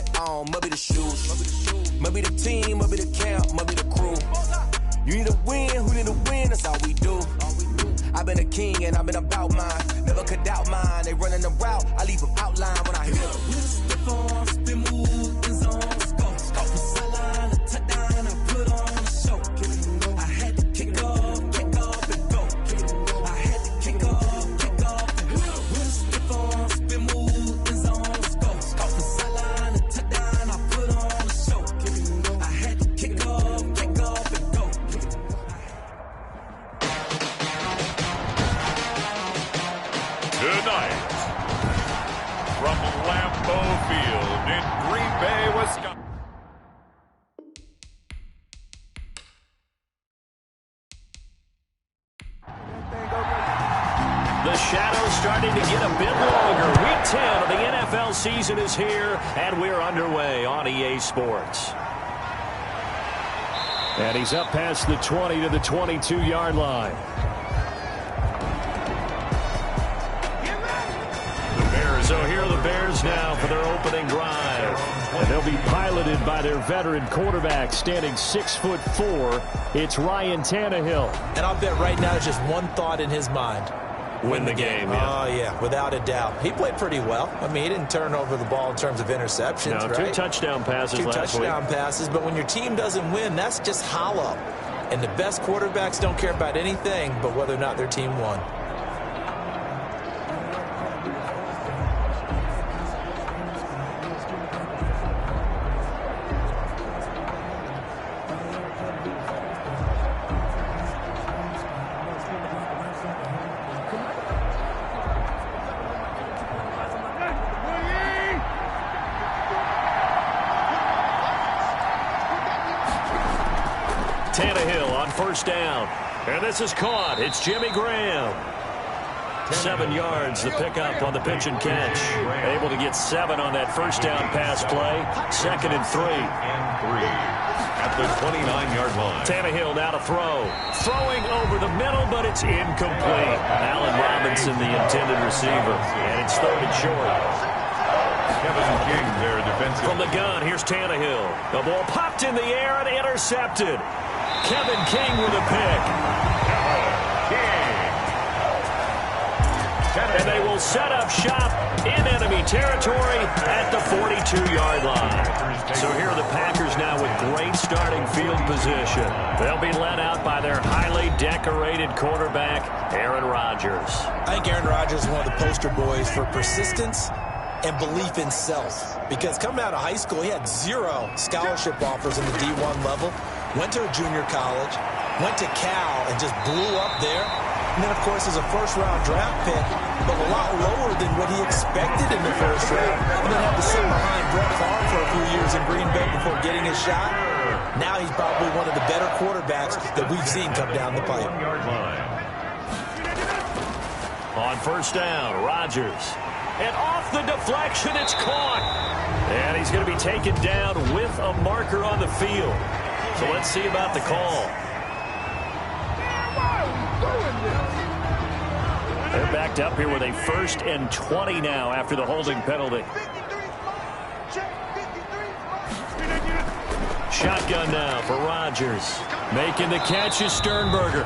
it on, must be the shoes. Must be the team, must be the camp, must be the crew. You need to win, who need to win, that's all we do. I've been a king and I've been about mine. Never could doubt mine, they running the route, I leave them outline when I hit them. Stiff on, spin move, in zone, scope. From sideline to touchdown, I put on a show. I had to kick off and go. I had to kick off and go. Stiff on, spin move, in zone, scope. From sideline to touchdown, I put on a show. I had to kick off and go. Tonight, from Lambeau Field in Green Bay, Wisconsin. The shadow's starting to get a bit longer. Week 10 of the NFL season is here, and we're underway on EA Sports. And he's up past the 20 to the 22-yard line. So here are the Bears now for their opening drive. And they'll be piloted by their veteran quarterback, standing 6'4". It's Ryan Tannehill. And I'll bet right now there's just one thought in his mind. Win the game, yeah. Oh, yeah, without a doubt. He played pretty well. I mean, he didn't turn over the ball in terms of interceptions, no, right? 2 touchdown passes last week. 2 touchdown passes, but when your team doesn't win, that's just hollow. And the best quarterbacks don't care about anything but whether or not their team won. Tannehill on first down. And this is caught. It's Jimmy Graham. 7 yards, the pickup on the pitch and catch. Able to get 7 on that first down pass play. 2nd and 3. At the 29-yard line. Tannehill now to throw. Throwing over the middle, but it's incomplete. Allen Robinson, the intended receiver. And it's 3rd and short. Kevin King there, defensive. From the gun, here's Tannehill. The ball popped in the air and intercepted. Kevin King with a pick. And they will set up shop in enemy territory at the 42-yard line. So here are the Packers now with great starting field position. They'll be led out by their highly decorated quarterback, Aaron Rodgers. I think Aaron Rodgers is one of the poster boys for persistence and belief in self. Because coming out of high school, he had 0 scholarship offers in the D1 level. Went to a junior college, went to Cal, and just blew up there. And then, of course, as a first-round draft pick, but a lot lower than what he expected in the first round. And then had to sit behind Brett Favre for a few years in Green Bay before getting his shot. Now he's probably one of the better quarterbacks that we've seen come down the pipe. On first down, Rodgers. And off the deflection, it's caught. And he's going to be taken down with a marker on the field. So let's see about the call. They're backed up here with a 1st and 20 now after the holding penalty. Shotgun now for Rodgers. Making the catch is Sternberger.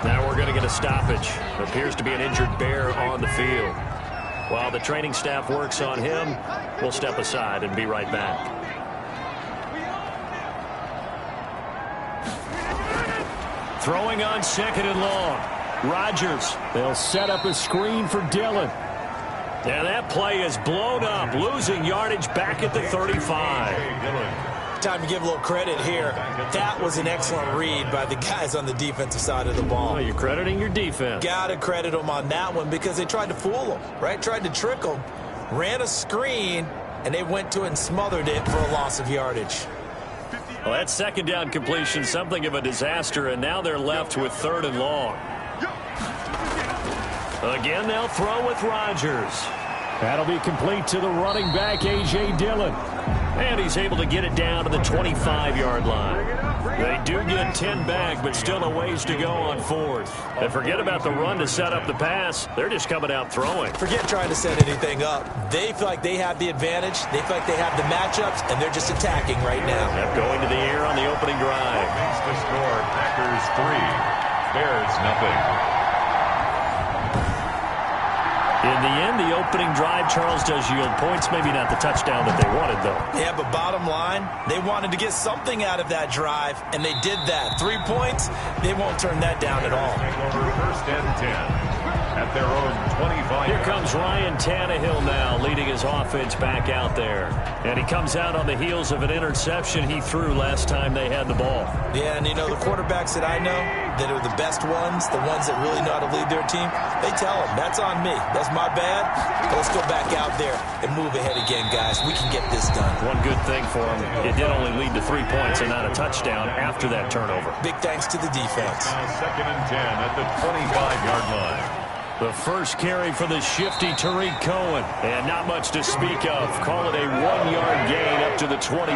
Now we're going to get a stoppage. Appears to be an injured Bear on the field. While the training staff works on him, we'll step aside and be right back. Throwing on 2nd and long. Rodgers. They'll set up a screen for Dillon. And that play is blown up, losing yardage back at the 35. Time to give a little credit here. That was an excellent read by the guys on the defensive side of the ball. Oh, you're crediting your defense. Got to credit them on that one because they tried to fool them, right? Tried to trick them. Ran a screen, and they went to it and smothered it for a loss of yardage. Well, that 2nd down completion, something of a disaster, and now they're left with 3rd and long. Again, they'll throw with Rodgers. That'll be complete to the running back, A.J. Dillon. And he's able to get it down to the 25-yard line. They do get 10 back, but still a ways to go on 4th. And forget about the run to set up the pass. They're just coming out throwing. Forget trying to set anything up. They feel like they have the advantage. They feel like they have the matchups, and they're just attacking right now. Yep, going to the air on the opening drive. Makes the score Packers 3, Bears nothing. In the end, the opening drive, Charles, does yield points. Maybe not the touchdown that they wanted, though. Yeah, but bottom line, they wanted to get something out of that drive, and they did that. 3 points, they won't turn that down at all. First and 10 at their own 25. Here comes Ryan Tannehill now, leading his offense back out there. And he comes out on the heels of an interception he threw last time they had the ball. Yeah, and you know, the quarterbacks that I know that are the best ones, the ones that really know how to lead their team, they tell them, that's on me. That's my bad. But let's go back out there and move ahead again, guys. We can get this done. One good thing for him, it did only lead to 3 points and not a touchdown after that turnover. Big thanks to the defense. Now second and 10 at the 25-yard line. The first carry for the shifty Tariq Cohen. And not much to speak of. Call it a 1-yard gain up to the 26.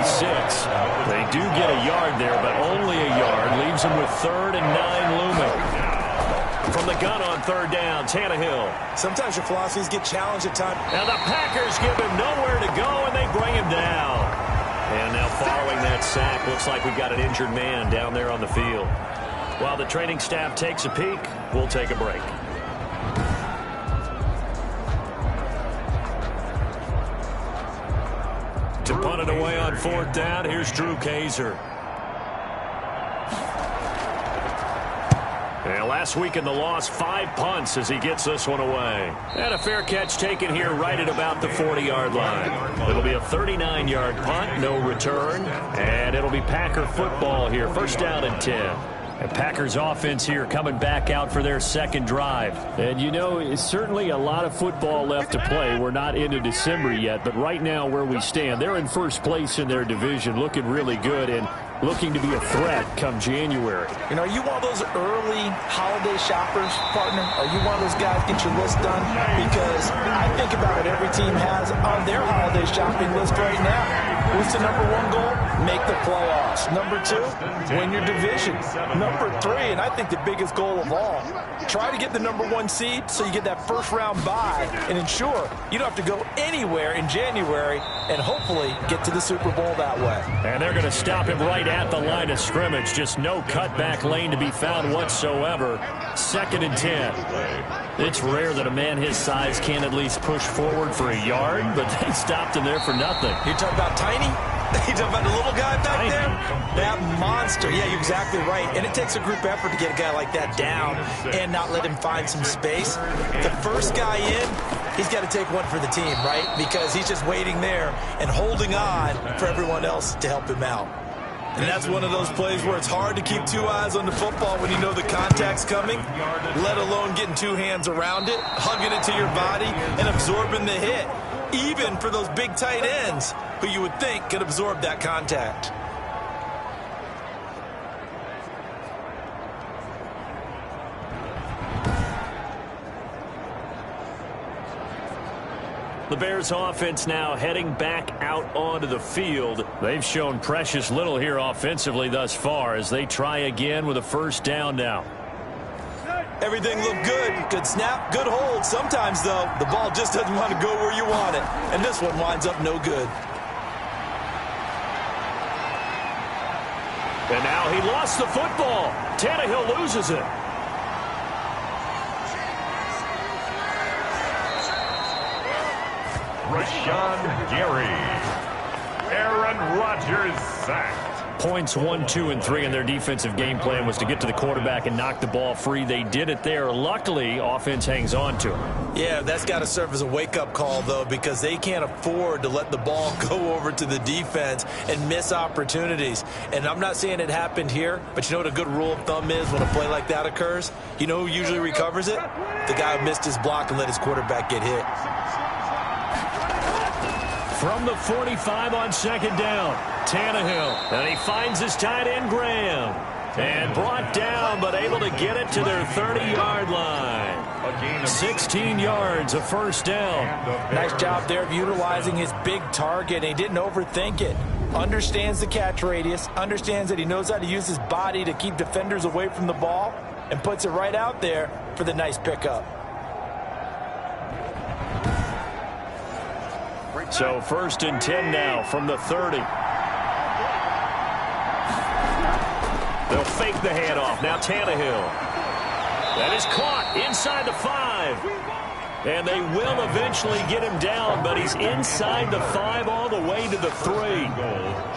They do get a yard there, but only a yard. Leaves them with 3rd and 9 looming. From the gun on 3rd down, Tannehill. Sometimes your philosophies get challenged at times. And the Packers give him nowhere to go, and they bring him down. And now following that sack, looks like we've got an injured man down there on the field. While the training staff takes a peek, we'll take a break. To punt it away on 4th down, here's Drew Kaiser. And last week in the loss, 5 punts as he gets this one away. And a fair catch taken here right at about the 40-yard line. It'll be a 39-yard punt, no return. And it'll be Packer football here, 1st down and 10. And Packers offense here coming back out for their second drive. And, you know, it's certainly a lot of football left to play. We're not into December yet, but right now where we stand, they're in first place in their division, looking really good and looking to be a threat come January. You know, are you one of those early holiday shoppers, partner? Are you one of those guys get your list done? Because I think about what every team has on their holiday shopping list right now. What's the number 1 goal? Make the playoffs. Number 2, win your division. Number 3, and I think the biggest goal of all, try to get the number 1 seed so you get that first-round bye and ensure you don't have to go anywhere in January and hopefully get to the Super Bowl that way. And they're going to stop him right at the line of scrimmage. Just no cutback lane to be found whatsoever. 2nd and 10. It's rare that a man his size can't at least push forward for a yard, but they stopped him there for nothing. You're talking about Tiny? You're talking about the little guy back there? That monster. Yeah, you're exactly right. And it takes a group effort to get a guy like that down and not let him find some space. The first guy in, he's got to take one for the team, right? Because he's just waiting there and holding on for everyone else to help him out. And that's one of those plays where it's hard to keep 2 eyes on the football when you know the contact's coming, let alone getting 2 hands around it, hugging it to your body, and absorbing the hit. Even for those big tight ends who you would think could absorb that contact. The Bears offense now heading back out onto the field. They've shown precious little here offensively thus far as they try again with a 1st down now. Everything looked good. Good snap, good hold. Sometimes, though, the ball just doesn't want to go where you want it. And this one winds up no good. And now he lost the football. Tannehill loses it. Rashawn Gary. Aaron Rodgers sacked. Points 1, 2, and 3 in their defensive game plan was to get to the quarterback and knock the ball free. They did it there. Luckily, offense hangs on to him. Yeah, that's got to serve as a wake-up call, though, because they can't afford to let the ball go over to the defense and miss opportunities. And I'm not saying it happened here, but you know what a good rule of thumb is when a play like that occurs? You know who usually recovers it? The guy who missed his block and let his quarterback get hit. From the 45 on 2nd down, Tannehill. And he finds his tight end, Graham. And brought down, but able to get it to their 30-yard line. 16 yards, a 1st down. Nice job there of utilizing his big target. He didn't overthink it. understands the catch radius, understands that he knows how to use his body to keep defenders away from the ball, and puts it right out there for the nice pickup. So 1st and 10 now from the 30. They'll fake the handoff. Now Tannehill. That is caught inside the 5. And they will eventually get him down, but he's inside the 5 all the way to the 3.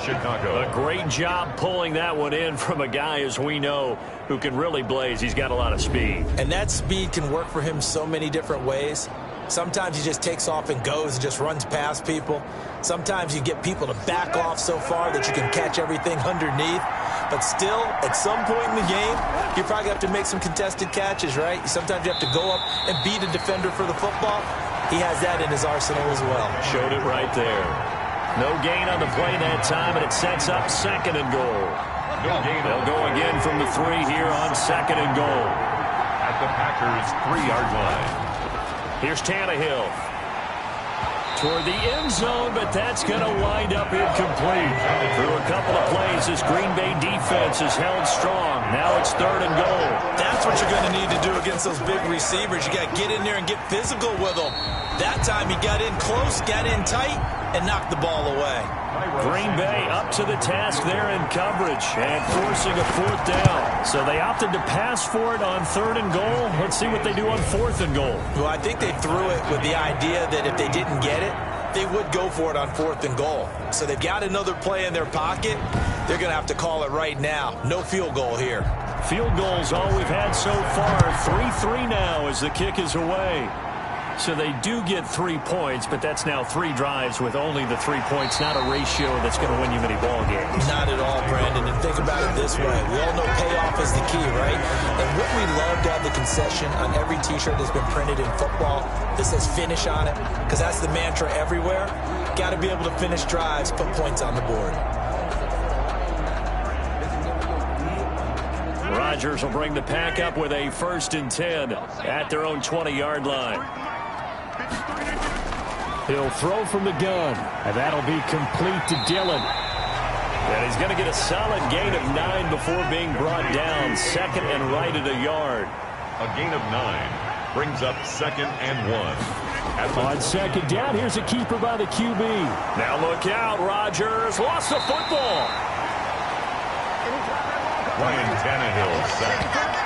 Chicago. A great job pulling that one in from a guy, as we know, who can really blaze. He's got a lot of speed. And that speed can work for him so many different ways. Sometimes he just takes off and goes and just runs past people. Sometimes you get people to back off so far that you can catch everything underneath. But still, at some point in the game, you probably have to make some contested catches, right? Sometimes you have to go up and beat a defender for the football. He has that in his arsenal as well. Showed it right there. No gain on the play that time, and it sets up 2nd and goal. No gain. They'll go again from the 3 here on 2nd and goal. At the Packers' 3-yard line. Here's Tannehill. Toward the end zone, but that's going to wind up incomplete. Through a couple of plays, this Green Bay defense is held strong. Now it's 3rd and goal. That's what you're going to need to do against those big receivers. You got to get in there and get physical with them. That time he got in close, got in tight, and knocked the ball away. Green Bay up to the task there in coverage and forcing a 4th down. So they opted to pass for it on 3rd and goal. Let's see what they do on 4th and goal. Well, I think they threw it with the idea that if they didn't get it, they would go for it on 4th and goal. So they've got another play in their pocket. They're going to have to call it right now. No field goal here. Field goals all we've had so far. 3-3 now as the kick is away. So they do get 3 points, but that's now 3 drives with only the 3 points, not a ratio that's going to win you many ball games. Not at all, Brandon. And think about it this way. We all know payoff is the key, right? And wouldn't we love to have the concession on every T-shirt that's been printed in football that says finish on it? Because that's the mantra everywhere. Got to be able to finish drives, put points on the board. Rodgers will bring the pack up with a 1st and 10 at their own 20-yard line. He'll throw from the gun, and that'll be complete to Dillon. And he's going to get a solid gain of 9 before being brought down. 2nd and right at a yard. A gain of 9 brings up 2nd and 1. On 2nd down, here's a keeper by the QB. Now look out, Rodgers lost the football. Ryan Tannehill sacked.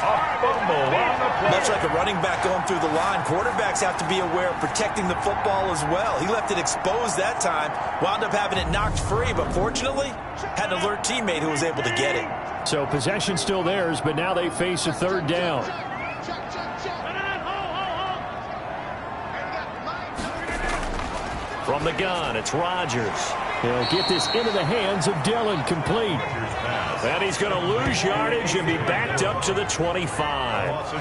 A fumble on the play. Much like a running back going through the line, quarterbacks have to be aware of protecting the football as well. He left it exposed that time, wound up having it knocked free, but fortunately had an alert teammate who was able to get it. So possession still theirs, but now they face a 3rd down. From the gun, it's Rodgers. He'll get this into the hands of Dillon, complete. And he's going to lose yardage and be backed up to the 25.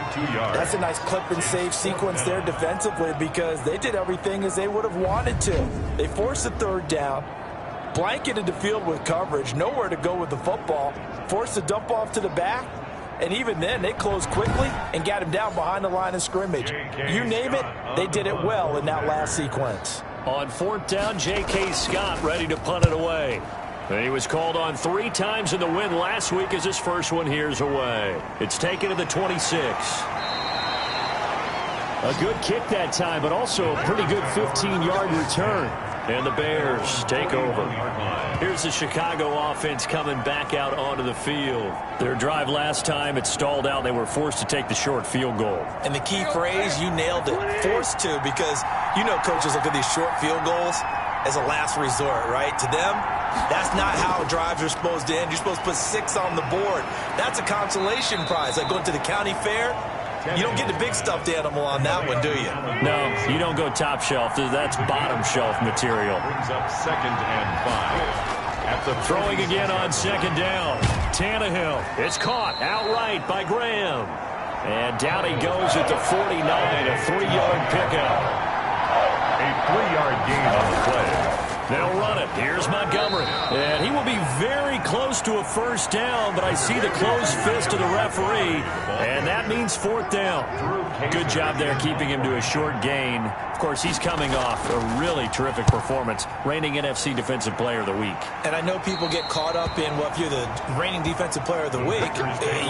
That's a nice clip and save sequence there defensively because they did everything as they would have wanted to. They forced the 3rd down, blanketed the field with coverage, nowhere to go with the football, forced the dump off to the back, and even then they closed quickly and got him down behind the line of scrimmage. You name it, they did it well in that last sequence. On 4th down, J.K. Scott ready to punt it away. And he was called on 3 times in the win last week as his first one here's away. It's taken to the 26. A good kick that time, but also a pretty good 15-yard return. And the Bears take over. Here's the Chicago offense coming back out onto the field. Their drive last time, it stalled out. They were forced to take the short field goal. And the key phrase, you nailed it, forced to, because you know coaches look at these short field goals as a last resort, right? To them, that's not how drives are supposed to end. You're supposed to put 6 on the board. That's a consolation prize. Like going to the county fair, you don't get the big stuffed animal on that one, do you? No, you don't go top shelf. That's bottom shelf material. Brings up 2nd and 5. At the throwing again on 2nd down. Tannehill. It's caught outright by Graham. And down he goes at the 49, a 3-yard pickup. A 3-yard gain on the play. They'll run it. Here's Montgomery. And he will be very close to a first down, but I see the closed fist of the referee, and that means fourth down. Good job there keeping him to a short gain. Of course, he's coming off a really terrific performance, reigning NFC Defensive Player of the Week. And I know people get caught up in, well, if you're the reigning Defensive Player of the Week,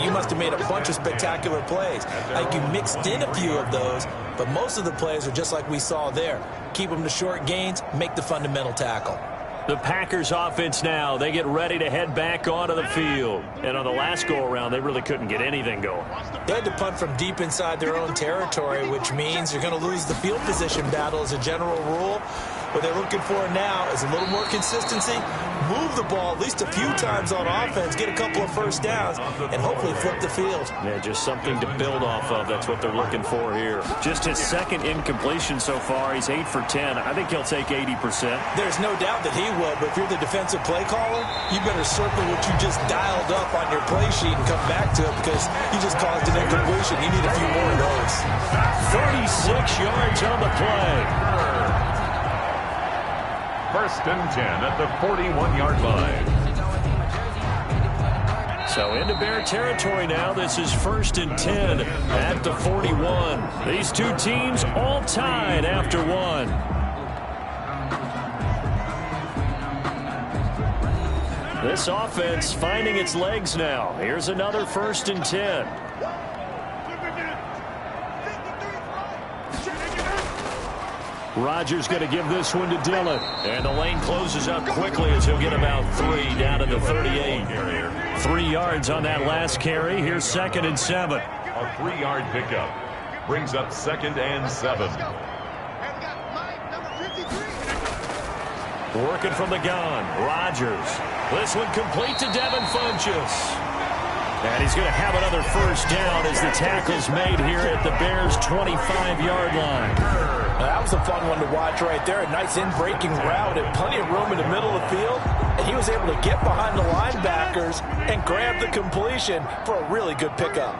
you must have made a bunch of spectacular plays. Like, you mixed in a few of those, but most of the plays are just like we saw there. Keep them to short gains, make the fundamental tackle. The Packers offense now, they get ready to head back onto the field. And on the last go-around, they really couldn't get anything going. They had to punt from deep inside their own territory, which means you're going to lose the field position battle as a general rule. What they're looking for now is a little more consistency, move the ball at least a few times on offense, get a couple of first downs, and hopefully flip the field. Yeah, just something to build off of. That's what they're looking for here. Just his second incompletion so far. He's 8 for 10. I think he'll take 80%. There's no doubt that he will, but if you're the defensive play caller, you better circle what you just dialed up on your play sheet and come back to it, because you just caused an incompletion. You need a few more of those. 36 yards on the play. First and 10 at the 41-yard line. So into Bear territory now. This is first and 10 at the 41. These two teams all tied after one. This offense finding its legs now. Here's another first and 10. Rodgers going to give this one to Dillon. And the lane closes up quickly as he'll get about 3 down to the 38. 3 yards on that last carry. Here's second and 7. A 3-yard pickup brings up second and 7. Working from the gun. Rodgers. This one complete to Devin Funchess. And he's going to have another first down as the tackle's made here at the Bears' 25-yard line. That was a fun one to watch right there. A nice in-breaking route and plenty of room in the middle of the field. And he was able to get behind the linebackers and grab the completion for a really good pickup.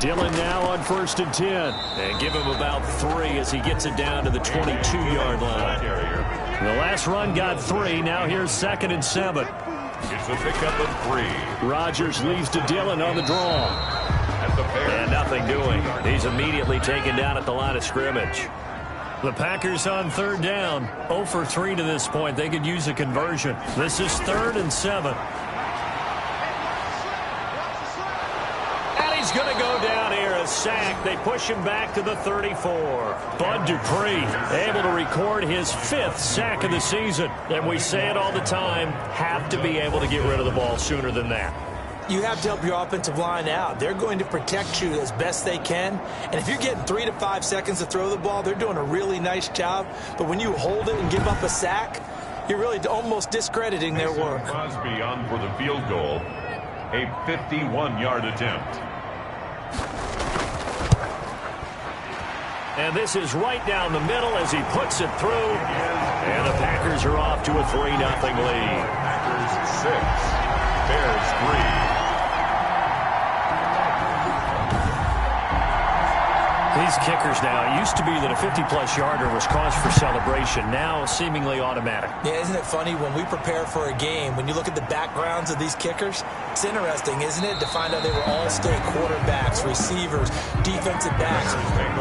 Dillon now on first and 10. And give him about 3 as he gets it down to the 22-yard line. The last run got 3. Now here's second and 7. It's a pickup of 3. Rodgers leaves to Dillon on the draw. And nothing doing. He's immediately taken down at the line of scrimmage. The Packers on third down. 0 for 3 to this point. They could use a conversion. This is third and 7. And he's going to go down here. A sack. They push him back to the 34. Bud Dupree able to record his 5th sack of the season. And we say it all the time, have to be able to get rid of the ball sooner than that. You have to help your offensive line out. They're going to protect you as best they can. And if you're getting 3 to 5 seconds to throw the ball, they're doing a really nice job. But when you hold it and give up a sack, you're really almost discrediting their work. Crosby on for the field goal. A 51-yard attempt. And this is right down the middle as he puts it through. And the Packers are off to a 3-0 lead. Packers 6, Bears 3. These kickers now, it used to be that a 50-plus yarder was cause for celebration. Now seemingly automatic. Yeah, isn't it funny when we prepare for a game, when you look at the backgrounds of these kickers, it's interesting, isn't it, to find out they were all-state quarterbacks, receivers, defensive backs,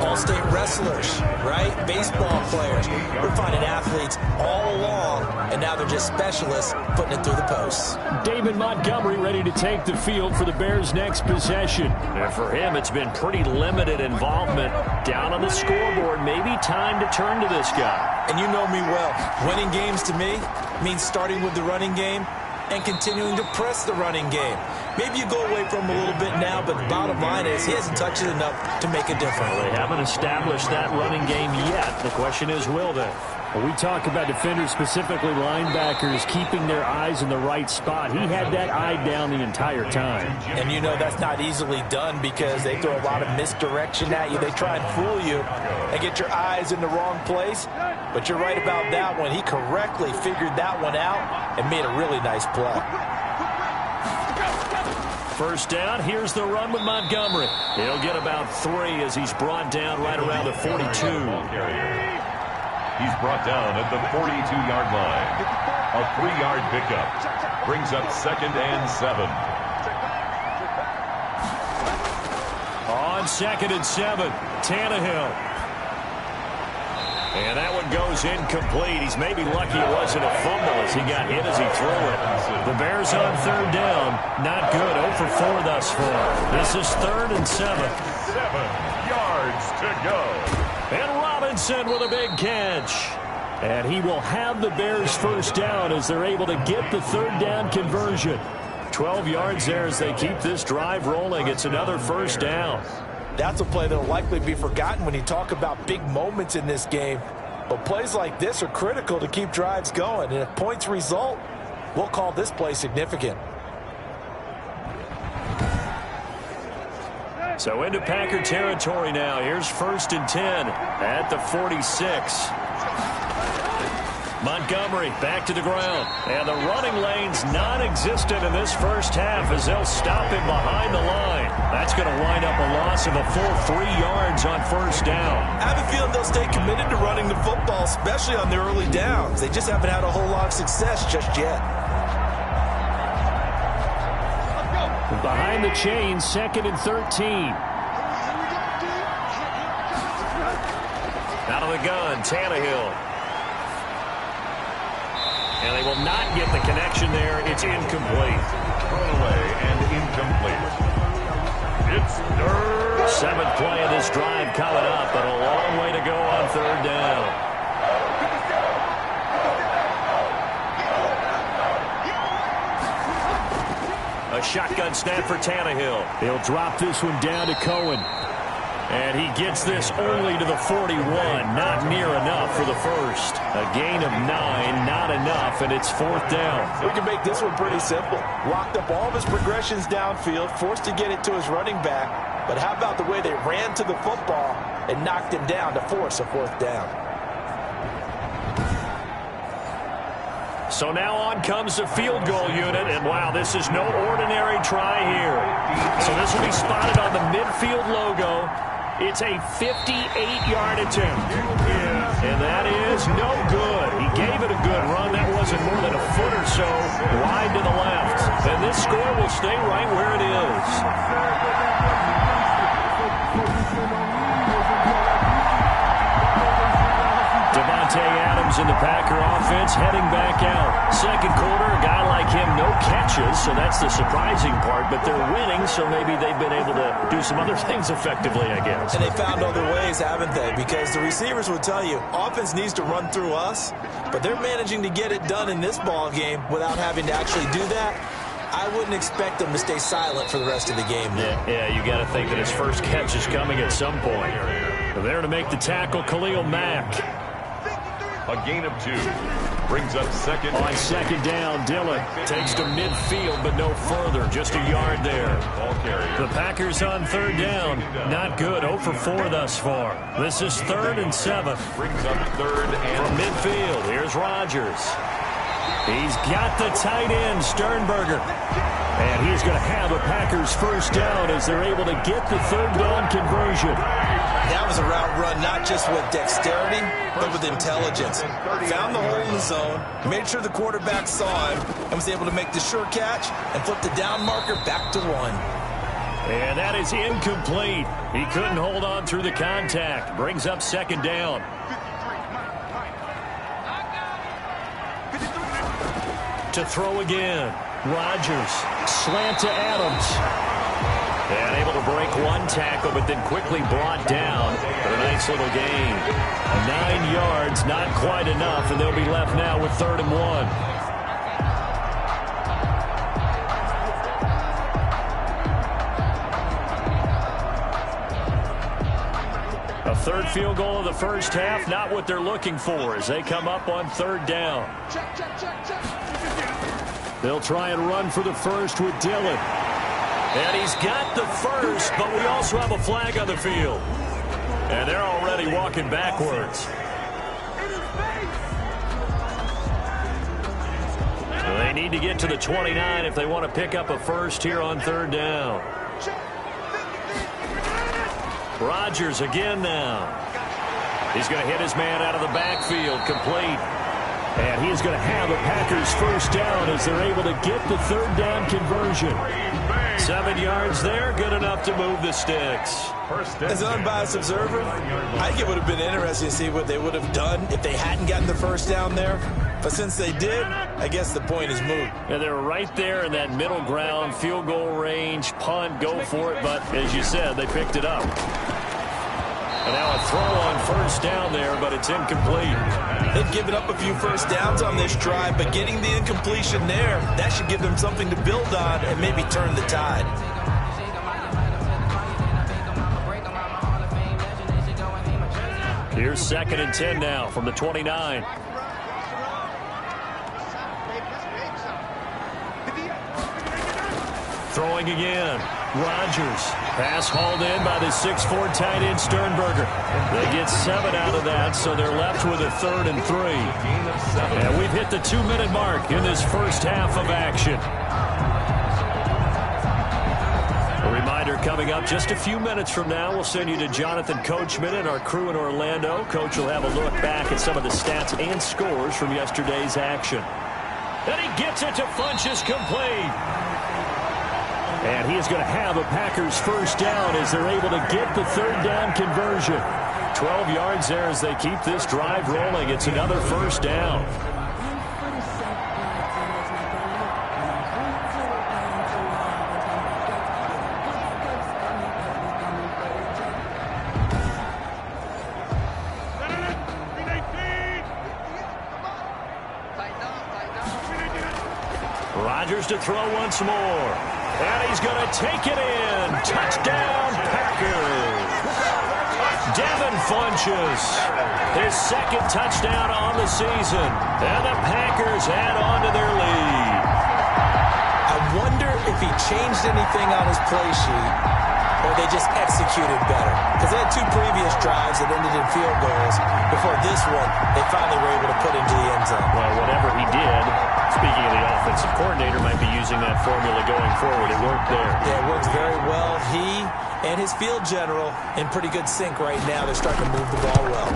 all-state wrestlers, right? Baseball players. We're finding athletes all along, and now they're just specialists putting it through the posts. David Montgomery ready to take the field for the Bears' next possession. And for him, it's been pretty limited involvement. Down on the scoreboard, maybe time to turn to this guy. And you know me well. Winning games to me means starting with the running game and continuing to press the running game. Maybe you go away from him a little bit now, but the bottom line is he hasn't touched it enough to make a difference. Well, they haven't established that running game yet. The question is, will they? When we talk about defenders, specifically linebackers, keeping their eyes in the right spot, he had that eye down the entire time. And you know that's not easily done because they throw a lot of misdirection at you. They try and fool you and get your eyes in the wrong place. But you're right about that one. He correctly figured that one out and made a really nice play. first down. Here's the run with Montgomery. He'll get about 3 as he's brought down right around the 42. He's brought down at the 42-yard line. A 3-yard pickup brings up 2nd and 7. On 2nd and 7, Tannehill. And that one goes incomplete. He's maybe lucky it wasn't a fumble as he got hit as he threw it. The Bears on 3rd down. Not good. 0 for 4 thus far. This is 3rd and 7. 7 yards to go. And Robinson with a big catch. And he will have the Bears first down as they're able to get the 3rd down conversion. 12 yards there as they keep this drive rolling. It's another first down. That's a play that will likely be forgotten when you talk about big moments in this game. But plays like this are critical to keep drives going. And if points result, we'll call this play significant. So into Packer territory now. Here's 1st and 10 at the 46. Montgomery back to the ground. And the running lane's non-existent in this first half as they'll stop him behind the line. That's going to wind up a loss of a full 3 yards on first down. I have a feeling they'll stay committed to running the football, especially on their early downs. They just haven't had a whole lot of success just yet. Behind the chain, 2nd and 13. Out of the gun, Tannehill. And they will not get the connection there. It's incomplete. Thrown away and incomplete. It's third. 7th play of this drive coming up, but a long way to go on 3rd down. A shotgun snap for Tannehill. He'll drop this one down to Cohen. And he gets this only to the 41. Not near enough for the first. A gain of 9, not enough, and it's 4th down. We can make this one pretty simple. Locked up all of his progressions downfield, forced to get it to his running back. But how about the way they ran to the football and knocked him down to force a 4th down? So now on comes the field goal unit, and wow, this is no ordinary try here. So this will be spotted on the midfield logo. It's a 58-yard attempt. And that is no good. He gave it a good run. That wasn't more than a foot or so wide to the left. And this score will stay right where it is. Davante Adams in the Packer offense heading back out. Second quarter, a guy like him, no catches, so that's the surprising part. But they're winning, so maybe they've been able to do some other things effectively, I guess. And they found other ways, haven't they? Because the receivers will tell you, offense needs to run through us, but they're managing to get it done in this ball game without having to actually do that. I wouldn't expect them to stay silent for the rest of the game. Yeah, you got to think that his first catch is coming at some point. There to make the tackle, Khalil Mack. A gain of 2. Brings up 2nd. On 2nd down, Dillon takes to midfield, but no further. Just a yard there. The Packers on 3rd down. Not good. 0 for 4 thus far. This is 3rd and 7. Brings up 3rd and from midfield. Here's Rodgers. He's got the tight end, Sternberger. And he's going to have a Packers first down as they're able to get the 3rd down conversion. That was a route run not just with dexterity, but with intelligence. Found the hole in the zone, made sure the quarterback saw him, and was able to make the sure catch and flip the down marker back to 1. And that is incomplete. He couldn't hold on through the contact. Brings up 2nd down. To throw again. Rodgers. Slant to Adams. And able to break one tackle, but then quickly brought down for a nice little gain. 9 yards, not quite enough, and they'll be left now with 3rd and 1. A 3rd field goal of the first half, not what they're looking for as they come up on 3rd down. They'll try and run for the first with Dillon. And he's got the first, but we also have a flag on the field. And they're already walking backwards. They need to get to the 29 if they want to pick up a first here on third down. Rodgers again now. He's going to hit his man out of the backfield, complete. And he's going to have a Packers first down as they're able to get the third down conversion. 7 yards there, good enough to move the sticks. As an unbiased observer, I think it would have been interesting to see what they would have done if they hadn't gotten the first down there. But since they did, I guess the point is moot. And they're right there in that middle ground, field goal range, punt, go for it. But as you said, they picked it up. And now a throw on first down there, but it's incomplete. They've given up a few first downs on this drive, but getting the incompletion there, that should give them something to build on and maybe turn the tide. Here's 2nd and 10 now from the 29. Throwing again. Rodgers. Pass hauled in by the 6'4" tight end Sternberger. They get 7 out of that, so they're left with a 3rd and 3. And we've hit the 2-minute mark in this first half of action. A reminder coming up just a few minutes from now. We'll send you to Jonathan Coachman and our crew in Orlando. Coach will have a look back at some of the stats and scores from yesterday's action. And he gets it to Funchess, complete. And he is going to have a Packers first down as they're able to get the third down conversion. 12 yards there as they keep this drive rolling. It's another first down. Rodgers to throw once more. And he's going to take it in. Touchdown, Packers. Devin Funchess, his 2nd touchdown on the season. And the Packers add on to their lead. I wonder if he changed anything on his play sheet or they just executed better. Because they had 2 previous drives that ended in field goals. Before this one, they finally were able to put into the end zone. Well, whatever he did, speaking of the offensive coordinator, might be using that formula going forward. It worked there. Yeah, it worked very well. He and his field general in pretty good sync right now. They're starting to move the ball well.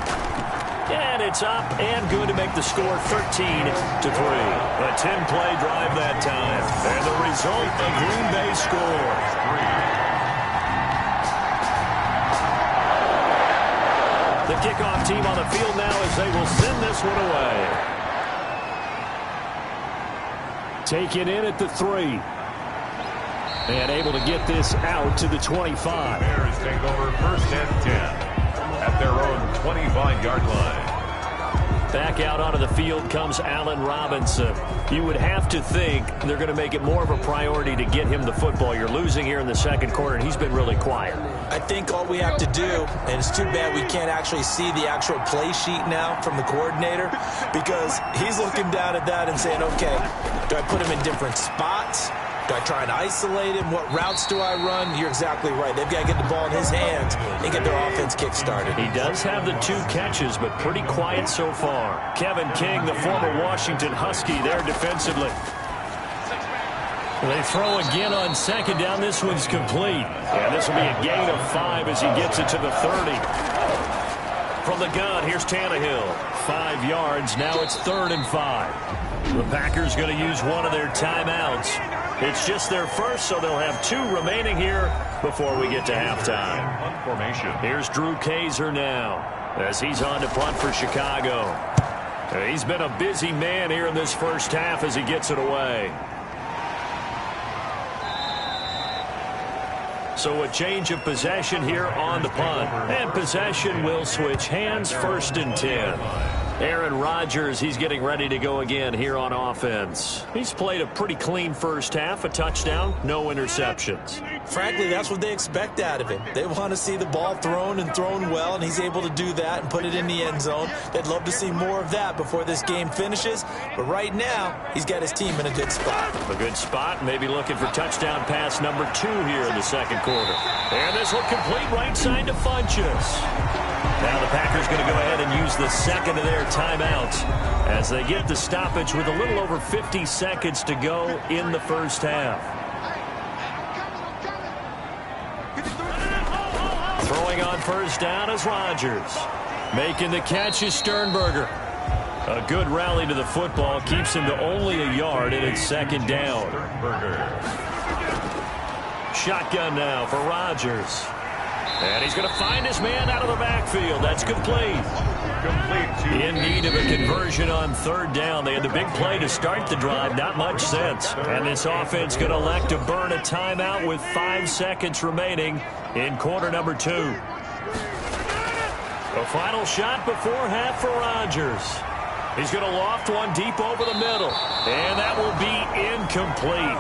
And it's up and good to make the score 13-3. A 10-play drive that time. And the result, the Green Bay score. The kickoff team on the field now as they will send this one away. Taken in at the 3. And able to get this out to the 25. Bears take over 1st and 10 at their own 25-yard line. Back out onto the field comes Allen Robinson. You would have to think they're going to make it more of a priority to get him the football. You're losing here in the 2nd quarter, and he's been really quiet. I think all we have to do, and it's too bad we can't actually see the actual play sheet now from the coordinator, because he's looking down at that and saying, okay, do I put him in different spots? Do I try and isolate him? What routes do I run? You're exactly right. They've got to get the ball in his hands and get their offense kick-started. He does have the 2 catches, but pretty quiet so far. Kevin King, the former Washington Husky, there defensively. They throw again on 2nd down. This one's complete. And this will be a gain of 5 as he gets it to the 30. From the gun, here's Tannehill. 5 yards. Now it's 3rd and 5. The Packers going to use one of their timeouts. It's just their first, so they'll have 2 remaining here before we get to halftime. Formation. Here's Drew Kaiser now as he's on to punt for Chicago. He's been a busy man here in this first half as he gets it away. So a change of possession here on the punt. And possession will switch hands, 1st and 10. Aaron Rodgers, he's getting ready to go again here on offense. He's played a pretty clean first half, a touchdown, no interceptions. Frankly, that's what they expect out of him. They want to see the ball thrown and thrown well, and he's able to do that and put it in the end zone. They'd love to see more of that before this game finishes, but right now, he's got his team in a good spot. A good spot, maybe looking for touchdown pass number 2 here in the 2nd quarter. And this will complete right side to Funchess. Now the Packers going to go ahead and use the second of their timeouts as they get the stoppage with a little over 50 seconds to go in the first half. Throwing on first down is Rodgers. Making the catch is Sternberger. A good rally to the football keeps him to only a yard, and it's second down. Shotgun now for Rodgers. And he's going to find his man out of the backfield. That's complete. In need of a conversion on third down. They had the big play to start the drive. Not much sense. And this offense going to elect to burn a timeout with 5 seconds remaining in quarter number 2. A final shot before half for Rodgers. He's going to loft one deep over the middle. And that will be incomplete.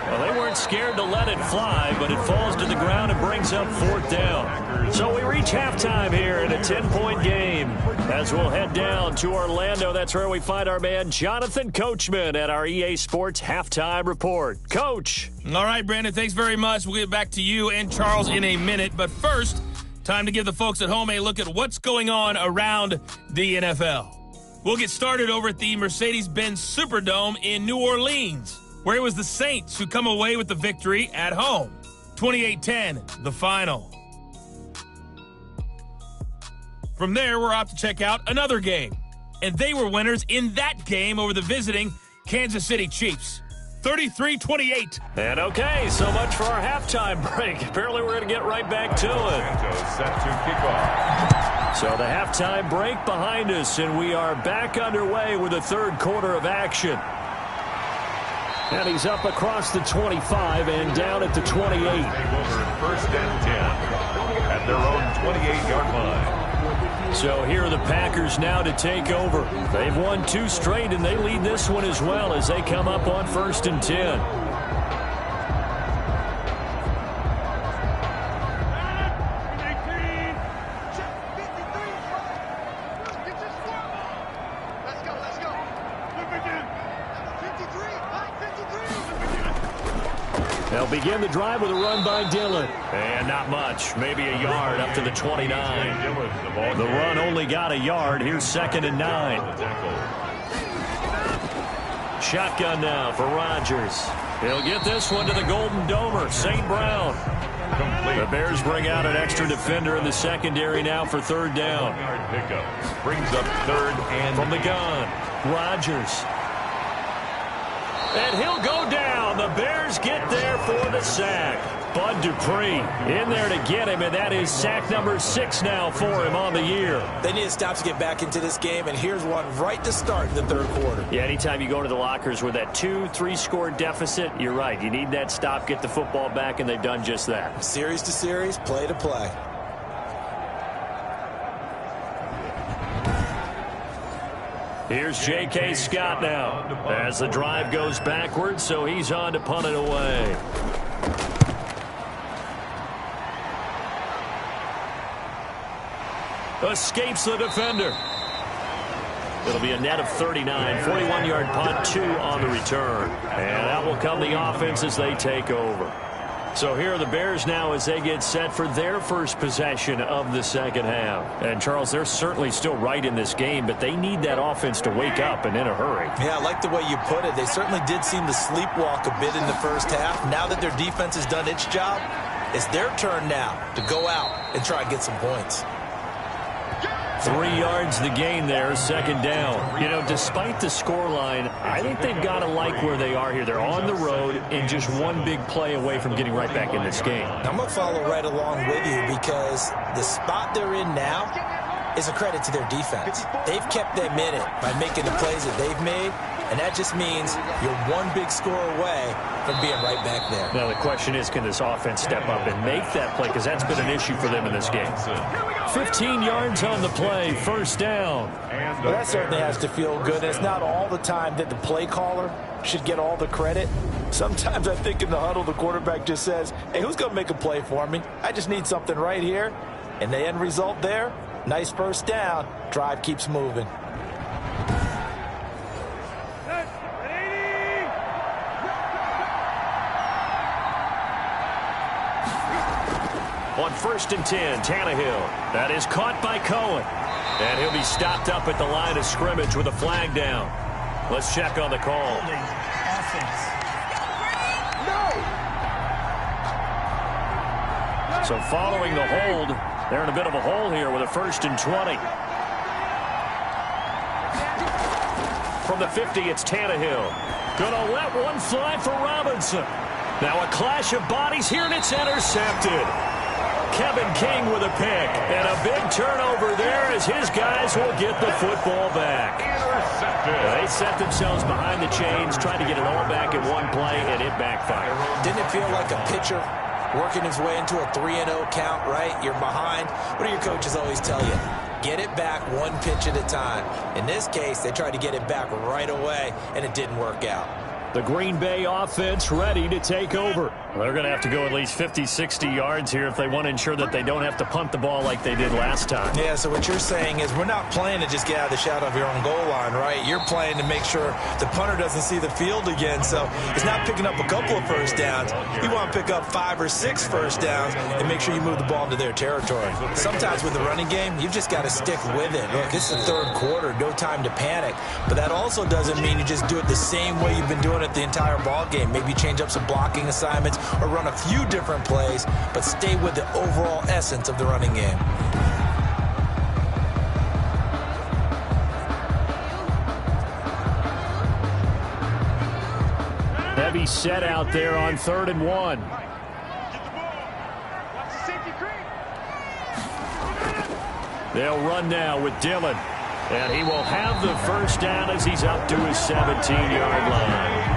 Well, they weren't scared to let it fly, but it falls to the ground and brings up fourth down. So we reach halftime here in a 10-point game. As we'll head down to Orlando, that's where we find our man Jonathan Coachman at our EA Sports Halftime Report. Coach. All right, Brandon, thanks very much. We'll get back to you and Charles in a minute. But first, time to give the folks at home a look at what's going on around the NFL. We'll get started over at the Mercedes-Benz Superdome in New Orleans, where it was the Saints who come away with the victory at home. 28-10, the final. From there, we're off to check out another game. And they were winners in that game over the visiting Kansas City Chiefs. 33-28. And okay, so much for our halftime break. Apparently we're going to get right back to it. Set to kick off. So the halftime break behind us, and we are back underway with the third quarter of action. And he's up across the 25 and down at the 28. First and 10 at their own 28-yard line. So here are the Packers now to take over. They've won 2 straight, and they lead this one as well as they come up on first and 10. They'll begin the drive with a run by Dillon. And not much, maybe a yard up to the 29. The run only got a yard. Here's second and 9. Shotgun now for Rodgers. He'll get this one to the Golden Domer, St. Brown. The Bears bring out an extra defender in the secondary now for third down. Pickup brings up third and from the gun, Rodgers. And he'll go down. The Bears get there for the sack. Bud Dupree in there to get him, and that is sack number 6 now for him on the year. They need a stop to get back into this game, and here's one right to start in the third quarter. Yeah, anytime you go to the lockers with that 2-3 score deficit, you're right. You need that stop, get the football back, and they've done just that. Series to series, play to play. Here's J.K. Scott now as the drive goes backwards, so he's on to punt it away. Escapes the defender. It'll be a net of 39, 41-yard punt, 2 on the return. And that will come the offense as they take over. So here are the Bears now as they get set for their first possession of the second half. And, Charles, they're certainly still right in this game, but they need that offense to wake up and in a hurry. Yeah, I like the way you put it. They certainly did seem to sleepwalk a bit in the first half. Now that their defense has done its job, it's their turn now to go out and try and get some points. 3 yards the gain there, second down. You know, despite the scoreline, I think they've got to like where they are here. They're on the road and just one big play away from getting right back in this game. I'm going to follow right along with you because the spot they're in now is a credit to their defense. They've kept them in it by making the plays that they've made, and that just means you're one big score away from being right back there. Now, the question is, can this offense step up and make that play? Because that's been an issue for them in this game. 15 yards on the play, first down. Well, that certainly has to feel good. It's not all the time that the play caller should get all the credit. Sometimes I think in the huddle, the quarterback just says, hey, who's going to make a play for me? I just need something right here. And the end result there, nice first down. Drive keeps moving. On 1st and 10. Tannehill. That is caught by Cohen. And he'll be stopped up at the line of scrimmage with a flag down. Let's check on the call. So following the hold, they're in a bit of a hole here with a 1st and 20. From the 50, it's Tannehill. Gonna let one fly for Robinson. Now a clash of bodies here, and it's intercepted. Kevin King with a pick. And a big turnover there as his guys will get the football back. They set themselves behind the chains, tried to get it all back in one play, and it backfired. Didn't it feel like a pitcher working his way into a 3-0 count, right? You're behind. What do your coaches always tell you? Get it back one pitch at a time. In this case, they tried to get it back right away, and it didn't work out. The Green Bay offense ready to take over. They're going to have to go at least 50, 60 yards here if they want to ensure that they don't have to punt the ball like they did last time. Yeah, so what you're saying is we're not playing to just get out of the shadow of your own goal line, right? You're playing to make sure the punter doesn't see the field again. So it's not picking up a couple of first downs. You want to pick up 5 or 6 first downs and make sure you move the ball into their territory. Sometimes with the running game, you've just got to stick with it. Look, it's the 3rd quarter, no time to panic. But that also doesn't mean you just do it the same way you've been doing it the entire ball game. Maybe change up some blocking assignments or run a few different plays, but stay with the overall essence of the running game. Heavy set out there on 3rd and 1. They'll run now with Dillon. And he will have the first down as he's up to his 17-yard line.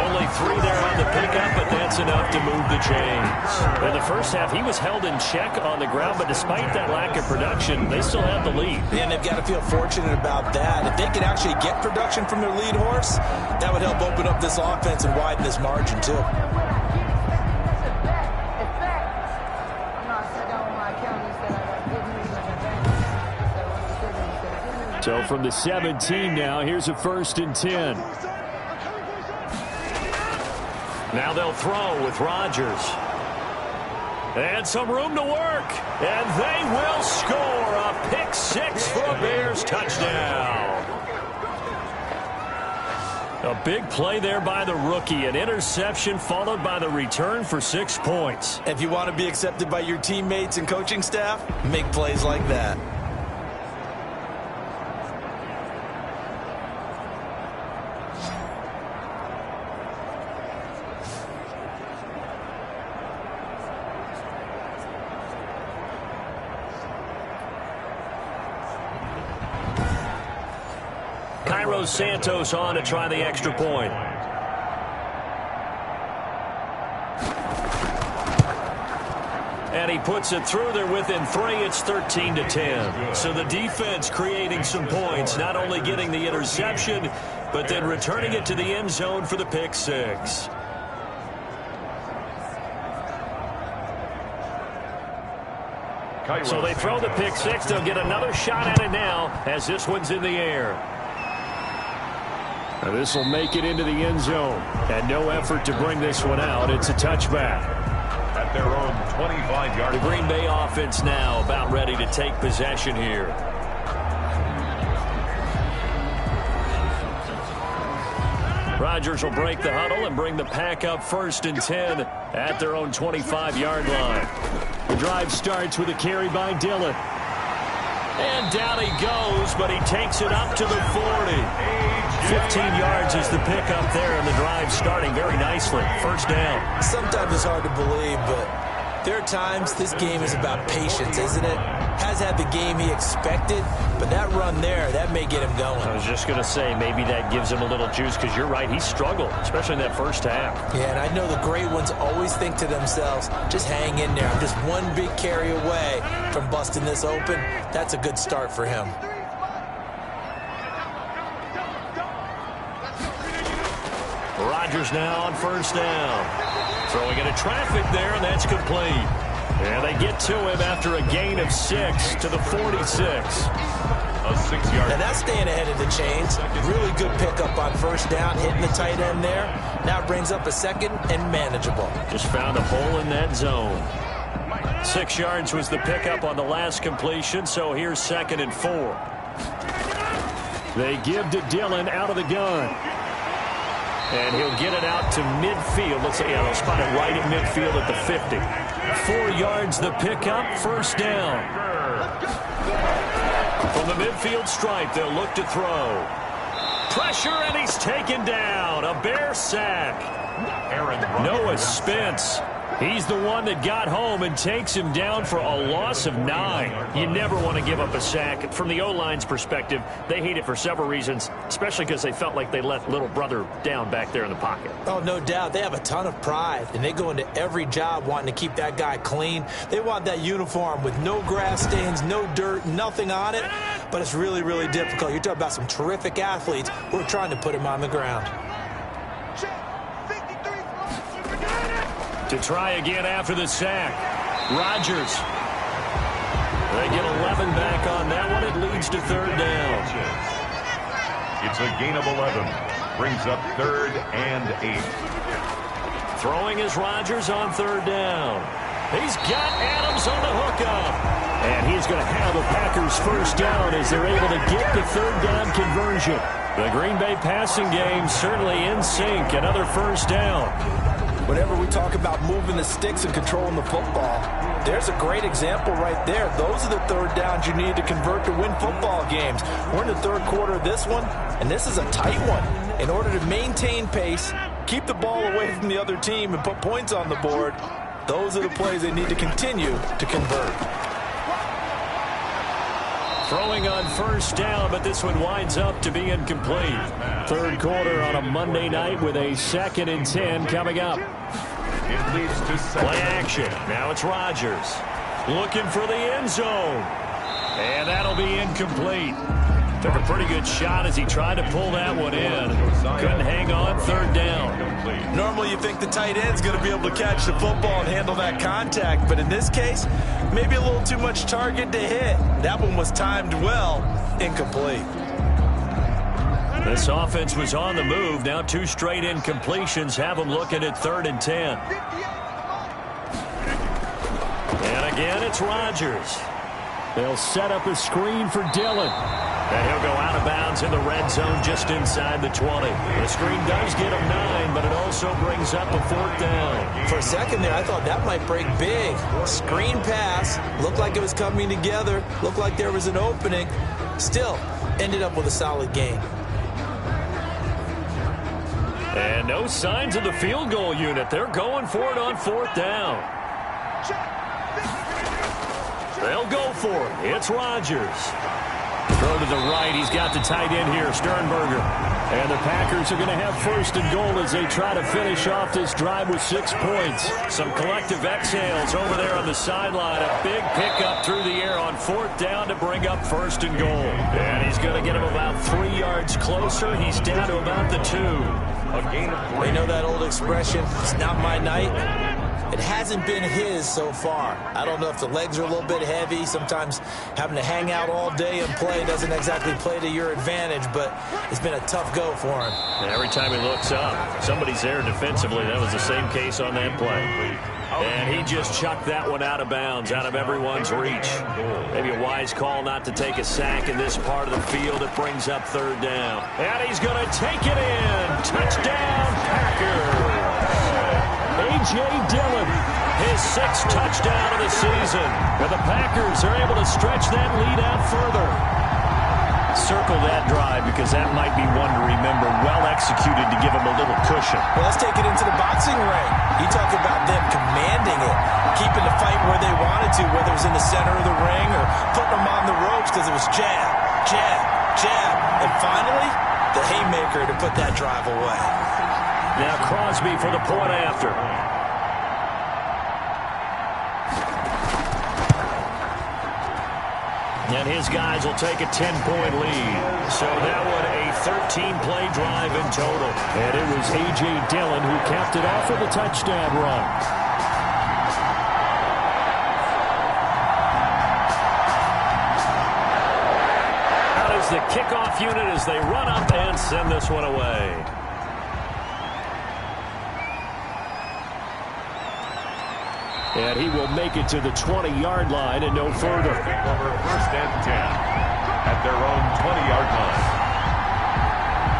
Only 3 there on the pickup, but that's enough to move the chains. In the first half, he was held in check on the ground, but despite that lack of production, they still have the lead. And they've got to feel fortunate about that. If they could actually get production from their lead horse, that would help open up this offense and widen this margin, too. So from the 17 now, here's a 1st and 10. Now they'll throw with Rodgers. And some room to work. And they will score a pick-6 for a Bears touchdown. A big play there by the rookie. An interception followed by the return for 6 points. If you want to be accepted by your teammates and coaching staff, make plays like that. Cairo Santos on to try the extra point. And he puts it through. They're within 3. It's 13-10. So the defense creating some points, not only getting the interception, but then returning it to the end zone for the pick-6. So they throw the pick-6. They'll get another shot at it now as this one's in the air. Now this will make it into the end zone. And no effort to bring this one out. It's a touchback. At their own 25-yard line. The Green Bay offense now about ready to take possession here. Rodgers will break the huddle and bring the pack up 1st and 10 at their own 25-yard line. The drive starts with a carry by Dillon. And down he goes, but he takes it up to the 40. 15 yards is the pickup there, and the drive starting very nicely. First down. Sometimes it's hard to believe, but there are times this game is about patience, isn't it? Has had the game he expected, but that run there, that may get him going. I was just going to say, maybe that gives him a little juice, because you're right, he struggled, especially in that first half. Yeah, and I know the great ones always think to themselves, just hang in there. I'm just one big carry away from busting this open. That's a good start for him. Rodgers now on first down. Throwing into traffic there, and that's complete. And they get to him after a gain of 6 to the 46. A 6-yard. And that's staying ahead of the chains. Really good pickup on first down, hitting the tight end there. Now it brings up a second and manageable. Just found a hole in that zone. 6 yards was the pickup on the last completion, so here's 2nd and 4. They give to Dillon out of the gun. And he'll get it out to midfield. Let's say, they'll spot it right at midfield at the 50. 4 yards the pickup, 1st down. From the midfield stripe, they'll look to throw. Pressure, and he's taken down. A Bear sack. Noah Spence. He's the one that got home and takes him down for a loss of 9. You never want to give up a sack. From the O-line's perspective, they hate it for several reasons, especially because they felt like they let little brother down back there in the pocket. Oh, no doubt. They have a ton of pride, and they go into every job wanting to keep that guy clean. They want that uniform with no grass stains, no dirt, nothing on it. But it's really, really difficult. You're talking about some terrific athletes who are trying to put him on the ground. To try again after the sack. Rodgers. They get 11 back on that one. It leads to 3rd down. It's a gain of 11. Brings up 3rd and 8. Throwing is Rodgers on 3rd down. He's got Adams on the hookup. And he's going to have the Packers 1st down as they're able to get the 3rd down conversion. The Green Bay passing game certainly in sync. Another 1st down. Whenever we talk about moving the sticks and controlling the football, there's a great example right there. Those are the 3rd downs you need to convert to win football games. We're in the 3rd quarter of this one, and this is a tight one. In order to maintain pace, keep the ball away from the other team, and put points on the board, those are the plays they need to continue to convert. Throwing on 1st down, but this one winds up to be incomplete. 3rd quarter on a Monday night with a 2nd and 10 coming up. It leads to 2nd. Play action. Now it's Rodgers. Looking for the end zone. And that'll be incomplete. Took a pretty good shot as he tried to pull that one in. Couldn't hang on. 3rd down. Normally you think the tight end's going to be able to catch the football and handle that contact, but in this case, maybe a little too much target to hit. That one was timed well. Incomplete. This offense was on the move. Now 2 straight incompletions have them looking at 3rd and 10. And again, it's Rodgers. They'll set up a screen for Dillon. And he'll go out of bounds in the red zone just inside the 20. The screen does get him 9, but it also brings up a 4th down. For a second there, I thought that might break big. Screen pass. Looked like it was coming together. Looked like there was an opening. Still, ended up with a solid gain. And no signs of the field goal unit. They're going for it on 4th down. They'll go for it. It's Rodgers. Throw to the right. He's got the tight end here, Sternberger. And the Packers are going to have 1st and goal as they try to finish off this drive with 6 points. Some collective exhales over there on the sideline. A big pickup through the air on 4th down to bring up 1st and goal. And he's going to get him about 3 yards closer. He's down to about the 2. A gain of 3. You know that old expression, it's not my night? It hasn't been his so far. I don't know if the legs are a little bit heavy. Sometimes having to hang out all day and play doesn't exactly play to your advantage, but it's been a tough go for him. And every time he looks up, somebody's there defensively. That was the same case on that play. And he just chucked that one out of bounds, out of everyone's reach. Maybe a wise call not to take a sack in this part of the field. It brings up 3rd down. And he's going to take it in. Touchdown, Packers. A.J. Dillon, his 6th touchdown of the season. And the Packers are able to stretch that lead out further. Circle that drive because that might be one to remember. Well executed to give him a little cushion. Well, let's take it into the boxing ring. You talk about them commanding it, keeping the fight where they wanted to, whether it was in the center of the ring or putting them on the ropes because it was jab, jab, jab. And finally, the haymaker to put that drive away. Now Crosby for the point after. And his guys will take a 10-point lead. So that one a 13-play drive in total. And it was A.J. Dillon who capped it off with a touchdown run. Out is the kickoff unit as they run up and send this one away. And he will make it to the 20-yard line and no further. Over 1st and 10 at their own 20-yard line.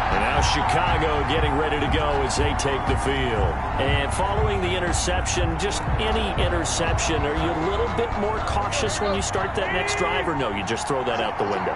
And now Chicago getting ready to go as they take the field. And following the interception, just any interception, are you a little bit more cautious when you start that next drive, or no, you just throw that out the window?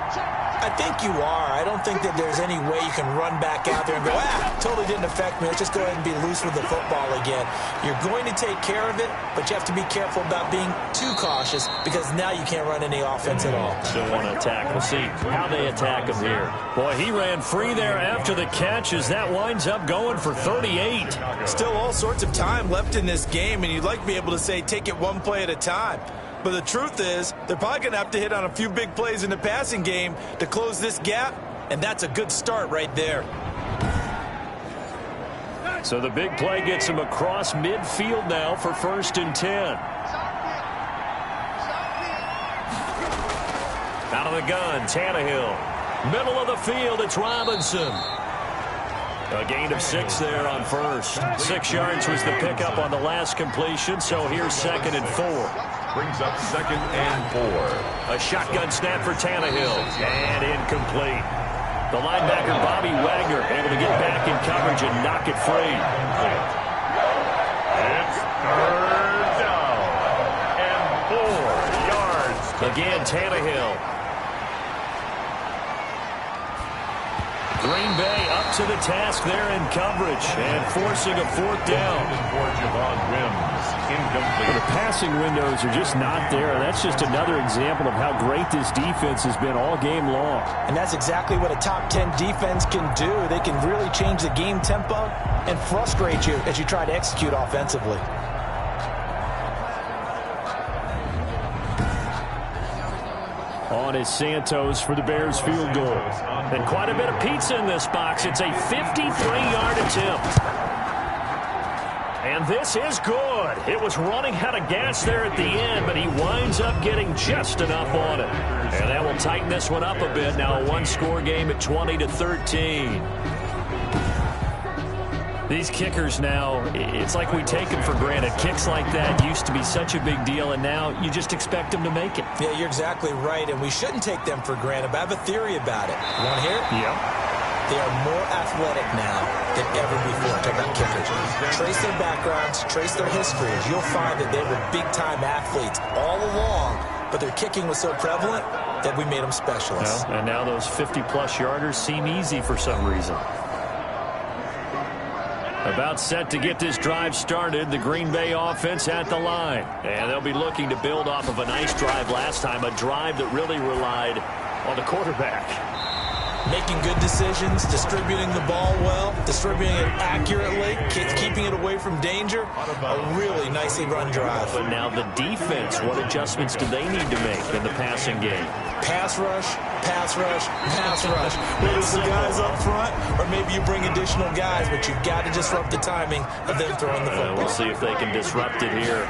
I think you are. I don't think that there's any way you can run back out there and go, totally didn't affect me. Let's just go ahead and be loose with the football again. You're going to take care of it, but you have to be careful about being too cautious because now you can't run any offense at all. Still want to attack. We'll see how they attack him here. Boy, he ran free there after the catch as that winds up going for 38. Still all sorts of time left in this game, and you'd like to be able to say take it one play at a time. But the truth is, they're probably going to have to hit on a few big plays in the passing game to close this gap, and that's a good start right there. So the big play gets him across midfield now for 1st and 10. Out of the gun, Tannehill. Middle of the field, it's Robinson. A gain of 6 there on first. 6 yards was the pickup on the last completion, so here's 2nd and 4. Brings up 2nd and 4. A shotgun snap for Tannehill, and incomplete. The linebacker, Bobby Wagner, able to get back in coverage and knock it free. It's 3rd down and 4 yards. Again, Tannehill. Green Bay up to the task there in coverage and forcing a 4th down. For Javon Wims, incomplete. The passing windows are just not there. That's just another example of how great this defense has been all game long. And that's exactly what a top 10 defense can do. They can really change the game tempo and frustrate you as you try to execute offensively. On is Santos for the Bears field goal. And quite a bit of pizza in this box. It's a 53-yard attempt. And this is good. It was running out of gas there at the end, but he winds up getting just enough on it. And that will tighten this one up a bit. Now a one-score game at 20-13. These kickers now, it's like we take them for granted. Kicks like that used to be such a big deal, and now you just expect them to make it. Yeah, you're exactly right, and we shouldn't take them for granted, but I have a theory about it. You want to hear it? Yeah. They are more athletic now than ever before. Talk about kickers. Trace their backgrounds, trace their histories. You'll find that they were big-time athletes all along, but their kicking was so prevalent that we made them specialists. Well, and now those 50-plus yarders seem easy for some reason. About set to get this drive started, the Green Bay offense at the line. And they'll be looking to build off of a nice drive last time, a drive that really relied on the quarterback. Making good decisions, distributing the ball well, distributing it accurately, keeping it away from danger. A really nicely run drive. But now the defense, what adjustments do they need to make in the passing game? Pass rush, pass rush, pass rush. Whether it's the guys up front or maybe you bring additional guys, but you've got to disrupt the timing of them throwing the football. We'll see if they can disrupt it here.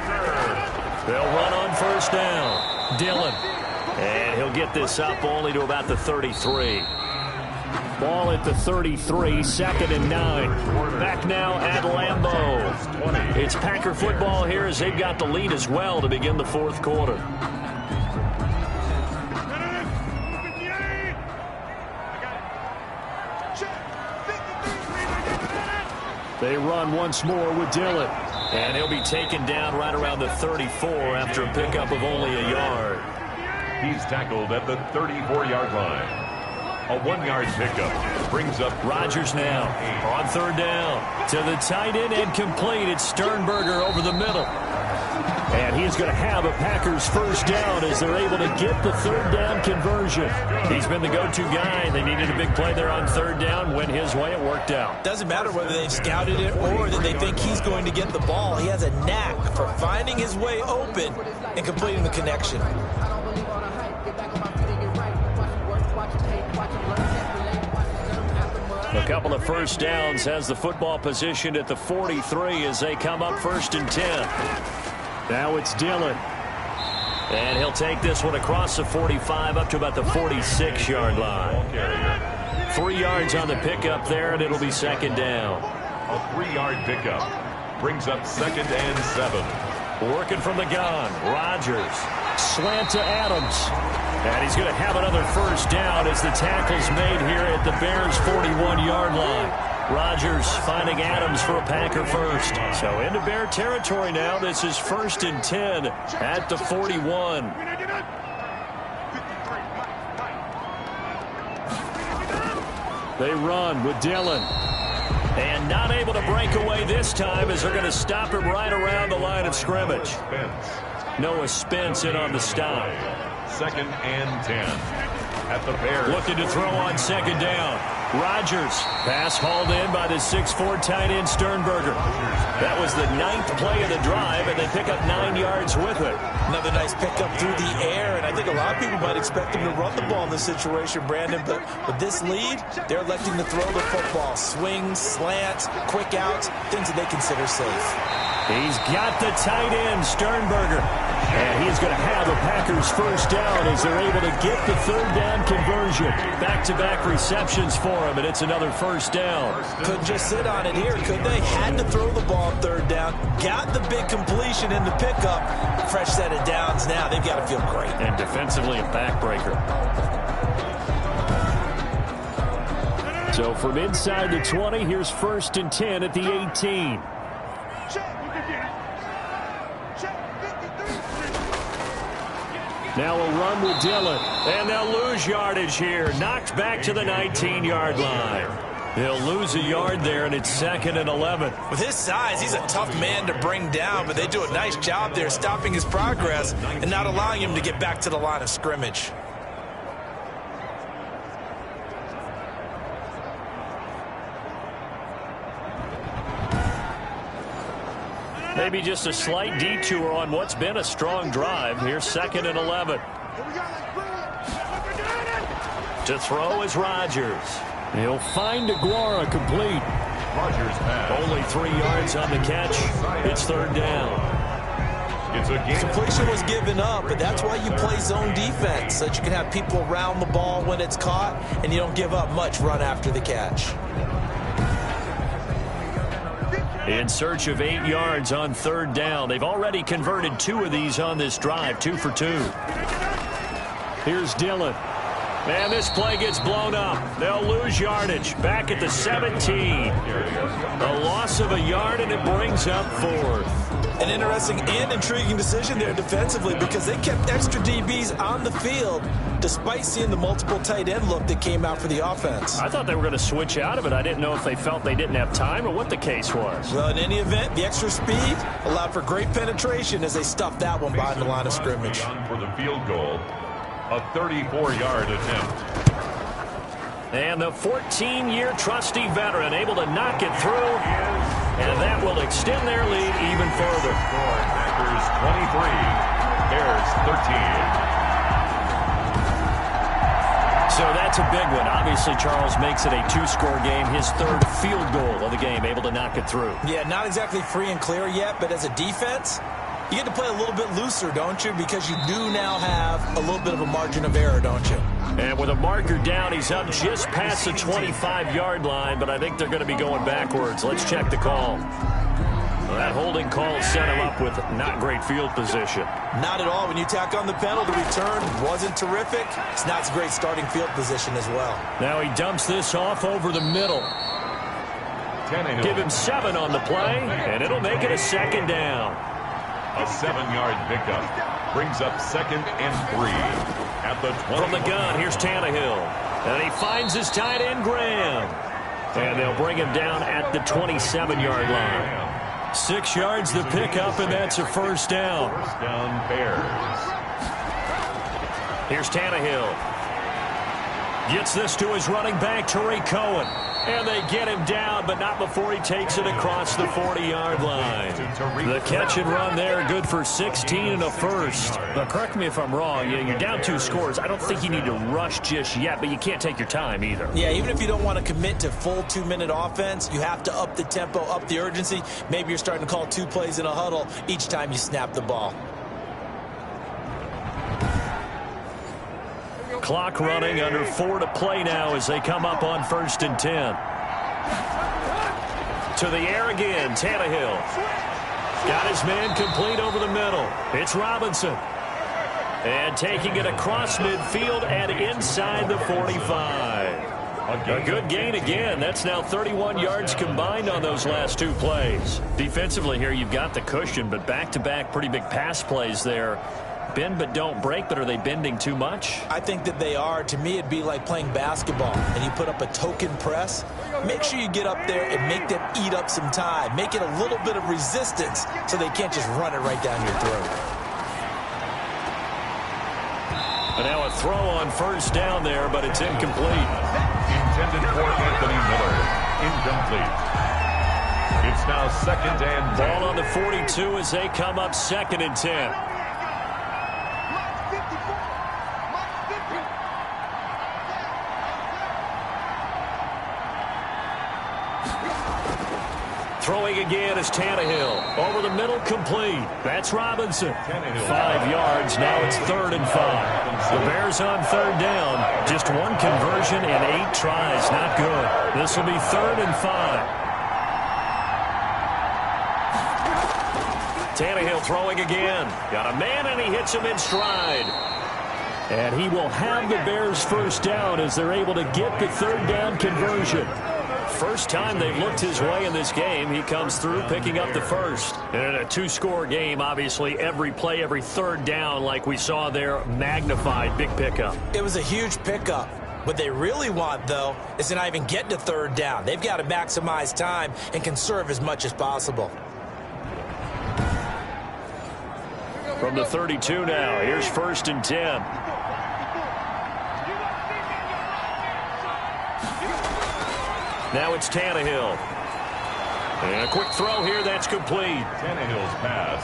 They'll run on 1st down. Dillon. And he'll get this up only to about the 33. Ball at the 33, 2nd and 9. Back now at Lambeau. It's Packer football here as they've got the lead as well to begin the 4th quarter. They run once more with Dillon. And he'll be taken down right around the 34 after a pickup of only a yard. He's tackled at the 34-yard line. A 1-yard pickup brings up Rodgers now on 3rd down to the tight end and complete. It's Sternberger over the middle. And he's going to have a Packers 1st down as they're able to get the 3rd down conversion. He's been the go-to guy. They needed a big play there on 3rd down. Went his way. It worked out. Doesn't matter whether they scouted it or that they think he's going to get the ball. He has a knack for finding his way open and completing the connection. A couple of 1st downs, has the football positioned at the 43 as they come up 1st and 10. Now it's Dillon. And he'll take this one across the 45 up to about the 46-yard line. 3 yards on the pickup there, and it'll be 2nd down. A 3-yard pickup brings up 2nd and 7. Working from the gun. Rodgers. Slant to Adams. And he's going to have another first down as the tackle's made here at the Bears' 41-yard line. Rodgers finding Adams for a Packer first. So into Bear territory now. This is 1st and 10 at the 41. They run with Dillon. And not able to break away this time as they're going to stop him right around the line of scrimmage. Noah Spence in on the stop. 2nd and 10 at the Bears. Looking to throw on 2nd down. Rodgers. Pass hauled in by the 6'4" tight end Sternberger. That was the 9th play of the drive, and they pick up 9 yards with it. Another nice pickup through the air, and I think a lot of people might expect them to run the ball in this situation, Brandon, but with this lead, they're electing to throw the football. Swings, slants, quick outs, things that they consider safe. He's got the tight end, Sternberger. And he's going to have a Packers first down as they're able to get the 3rd down conversion. Back-to-back receptions for him, and it's another first down. Couldn't just sit on it here, could they? Had to throw the ball on 3rd down. Got the big completion in the pickup. Fresh set of downs now. They've got to feel great. And defensively, a backbreaker. So from inside the 20, here's 1st and 10 at the 18. Now a run with Dillon, and they'll lose yardage here. Knocked back to the 19-yard line. They'll lose a yard there, and it's 2nd and 11. With his size, he's a tough man to bring down, but they do a nice job there stopping his progress and not allowing him to get back to the line of scrimmage. Maybe just a slight detour on what's been a strong drive. Here's 2nd and 11. To throw is Rodgers. He'll find Aguara complete. Rodgers pass. Only 3 yards on the catch. It's 3rd down. It's a game. Completion was given up, but that's why you play zone defense, so that you can have people around the ball when it's caught, and you don't give up much run after the catch. In search of 8 yards on 3rd down. They've already converted 2 of these on this drive, 2 for 2. Here's Dillon. And this play gets blown up. They'll lose yardage. Back at the 17. A loss of a yard, and it brings up 4th. An interesting and intriguing decision there defensively because they kept extra DBs on the field despite seeing the multiple tight end look that came out for the offense. I thought they were going to switch out of it. I didn't know if they felt they didn't have time or what the case was. Well, in any event, the extra speed allowed for great penetration as they stuffed that one behind the line of scrimmage. For the field goal, a 34-yard attempt. And the 14-year trusty veteran able to knock it through. And that will extend their lead even further. Packers 23, Bears 13. So that's a big one. Obviously, Charles makes it a 2-score game. His 3rd field goal of the game, able to knock it through. Yeah, not exactly free and clear yet, but as a defense, you get to play a little bit looser, don't you? Because you do now have a little bit of a margin of error, don't you? And with a marker down, he's up just past the 25-yard line, but I think they're going to be going backwards. Let's check the call. Well, that holding call set him up with not great field position. Not at all. When you tack on the penalty, return wasn't terrific. It's not a great starting field position as well. Now he dumps this off over the middle. Give him 7 on the play, and it'll make it a 2nd down. A 7-yard pickup brings up 2nd and 3 at the 20. From the gun, here's Tannehill. And he finds his tight end, Graham. And they'll bring him down at the 27-yard line. 6 yards the pickup, and that's a first down. First down, Bears. Here's Tannehill. Gets this to his running back, Tariq Cohen. And they get him down, but not before he takes it across the 40-yard line. The catch and run there, good for 16 and a first. But correct me if I'm wrong, you're down 2 scores. I don't think you need to rush just yet, but you can't take your time either. Yeah, even if you don't want to commit to full 2-minute offense, you have to up the tempo, up the urgency. Maybe you're starting to call 2 plays in a huddle each time you snap the ball. Clock running, under 4 to play now as they come up on 1st and 10. To the air again, Tannehill. Got his man complete over the middle. It's Robinson. And taking it across midfield and inside the 45. A good gain again. That's now 31 yards combined on those last two plays. Defensively here, you've got the cushion, but back-to-back pretty big pass plays there. Bend but don't break, but are they bending too much? I think that they are. To me, it'd be like playing basketball, and you put up a token press. Make sure you get up there and make them eat up some time. Make it a little bit of resistance so they can't just run it right down your throat. And now a throw on first down there, but it's incomplete. Intended for Anthony Miller. Incomplete. It's now 2nd and 10. Ball on the 42 as they come up 2nd and 10. Throwing again is Tannehill. Over the middle, complete. That's Robinson. 5 yards. Now it's 3rd and 5. The Bears on 3rd down. Just one conversion in 8 tries. Not good. This will be 3rd and 5. Tannehill throwing again. Got a man, and he hits him in stride. And he will have the Bears first down as they're able to get the 3rd down conversion. First time they've looked his way in this game. He comes through picking up the first. And in a 2-score game, obviously, every play, every 3rd down, like we saw there, magnified. Big pickup. It was a huge pickup. What they really want, though, is to not even get to 3rd down. They've got to maximize time and conserve as much as possible. From the 32 now, here's 1st and 10. Now it's Tannehill. And a quick throw here, that's complete. Tannehill's pass.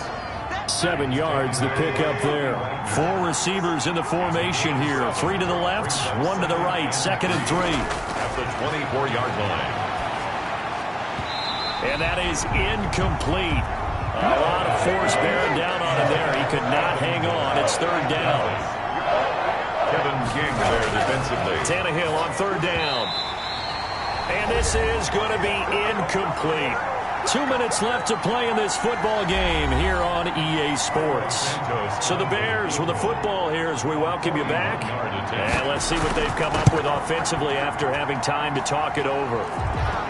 7 yards, the pickup there. 4 receivers in the formation here. 3 to the left, 1 to the right. 2nd and 3. At the 24-yard line. And that is incomplete. A lot of force bearing down on him there. He could not hang on. It's 3rd down. Kevin King there defensively. Tannehill on 3rd down. And this is going to be incomplete. 2 minutes left to play in this football game here on EA Sports. So the Bears with the football here as we welcome you back. And let's see what they've come up with offensively after having time to talk it over.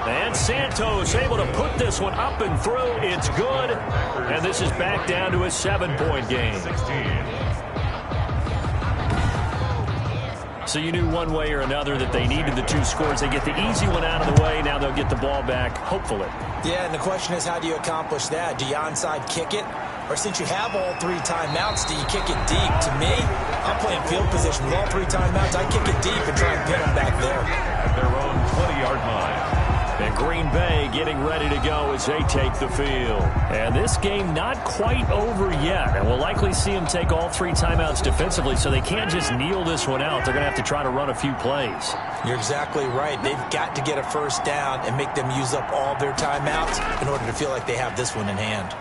And Santos able to put this one up and through. It's good. And this is back down to a 7-point game. 16. So you knew one way or another that they needed the 2 scores. They get the easy one out of the way. Now they'll get the ball back, hopefully. Yeah, and the question is, how do you accomplish that? Do you onside kick it? Or since you have all 3 timeouts, do you kick it deep? To me, I'm playing field position with all 3 timeouts. I kick it deep and try and pin them back there. At their own 20-yard line. And Green Bay getting ready to go as they take the field. And this game not quite over yet. And we'll likely see them take all 3 timeouts defensively, so they can't just kneel this one out. They're going to have to try to run a few plays. You're exactly right. They've got to get a first down and make them use up all their timeouts in order to feel like they have this one in hand.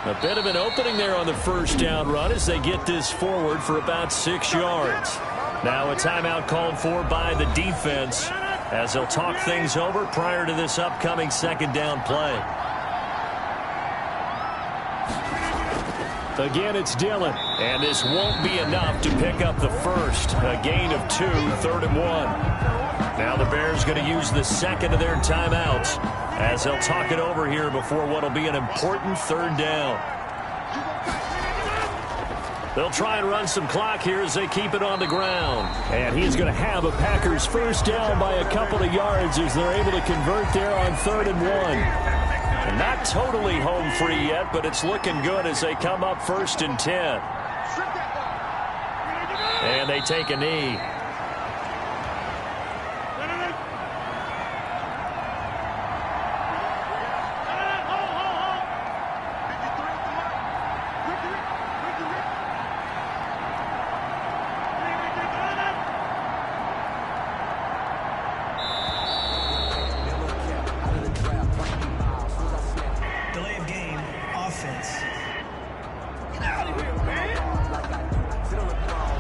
A bit of an opening there on the first down run as they get this forward for about 6 yards. Now a timeout called for by the defense, as they'll talk things over prior to this upcoming 2nd down play. Again, it's Dillon, and this won't be enough to pick up the first. A gain of 2, 3rd and 1. Now the Bears going to use the 2nd of their timeouts as they'll talk it over here before what will be an important 3rd down. They'll try and run some clock here as they keep it on the ground. And he's going to have a Packers first down by a couple of yards as they're able to convert there on 3rd and 1. And not totally home free yet, but it's looking good as they come up 1st and 10. And they take a knee.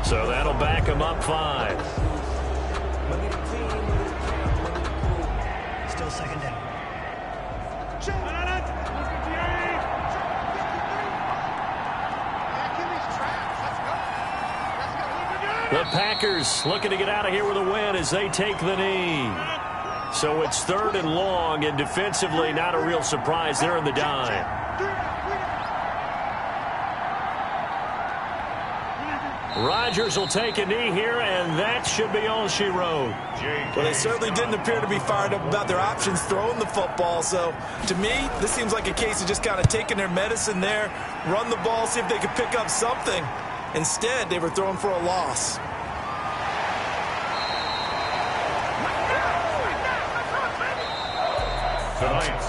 So that'll back him up 5. Still 2nd down. The Packers looking to get out of here with a win as they take the knee. So it's 3rd and long, and defensively not a real surprise. They're in the dime. Rodgers will take a knee here, and that should be all she wrote. Well, they certainly didn't appear to be fired up about their options throwing the football. So, to me, this seems like a case of just kind of taking their medicine there, run the ball, see if they could pick up something. Instead, they were throwing for a loss.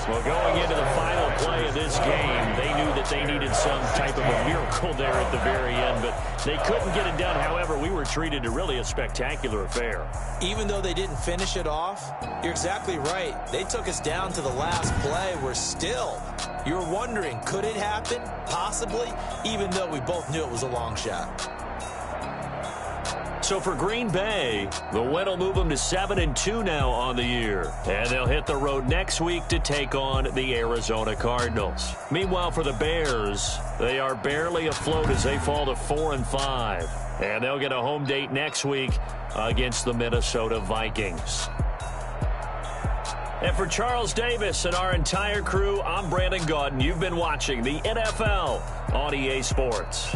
Well, going into the final play of this game, they knew that they needed some type of a miracle there at the very end, but they couldn't get it done. However, we were treated to really a spectacular affair. Even though they didn't finish it off, you're exactly right. They took us down to the last play. We're still, you're wondering, could it happen? Possibly, even though we both knew it was a long shot. So for Green Bay, the win will move them to 7-2 now on the year. And they'll hit the road next week to take on the Arizona Cardinals. Meanwhile, for the Bears, they are barely afloat as they fall to 4-5. And they'll get a home date next week against the Minnesota Vikings. And for Charles Davis and our entire crew, I'm Brandon Gaudin. You've been watching the NFL on EA Sports.